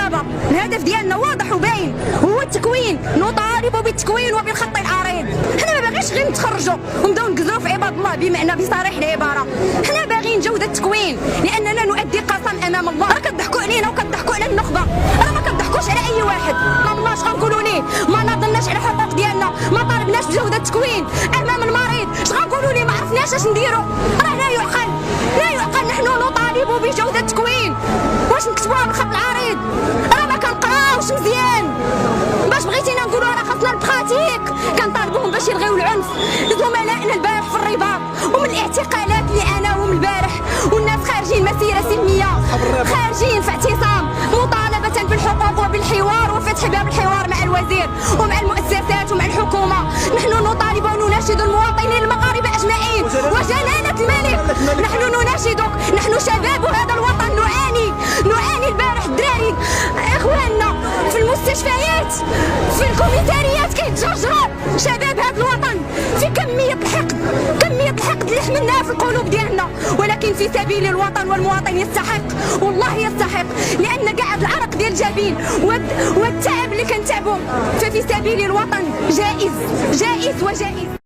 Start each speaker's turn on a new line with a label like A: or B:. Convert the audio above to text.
A: الطلبه. الهدف ديالنا واضح وباين، هو التكوين. نطالب بالتكوين وبالخط العريض. حنا ما باغيش غير نتخرجوا ونبداو نقزروا في عباد الله بمعنى بصريح العباره. حنا باغيين جوده التكوين لاننا نؤدي قسم امام الله. راه كتضحكوا علينا وكتضحكوا على النخبه، راه ما كتضحكوش على اي واحد. امام الله اش غنقولوا ليه؟ ما نضلناش على الحقوق ديالنا، ما طالبناش بجوده التكوين امام المريض. اش غنقولوا ليه؟ ما عرفناش اش نديروا. راه لا يعقل، لا يعقل. نحن نطالب بجوده التكوين. واش نكتبوها بالخط العريض؟ راه ما كنقراوش مزيان. باش بغيتينا نقولوا راه خاصنا البراتيك. كنطالبوهم باش يلغيو العنف. زملائنا البارح في الرباط ومن الاعتقالات اللي اناهم البارح، والناس خارجين مسيره سلميه، خارجين في اعتصام مطالبه بالحقوق وبالحوار وفتح باب الحوار مع الوزير ومع المؤسسات ومع الحكومه. نحن نطالب ونناشد المواطنين المغاربه اجمعين وجلاله الملك. نحن نناشدك، نحن شباب هذا الوطن نعاني البارح. الدراري اخواننا في المستشفيات في الكوميتاريات كيتجرجروا. شباب هذا الوطن في كميه الحقد اللي حملناها في القلوب ديالنا، ولكن في سبيل الوطن والمواطن يستحق، والله يستحق. لان كاع العرق ديال الجبين والتعب اللي كنتعبوا ففي سبيل الوطن جائز وجائز.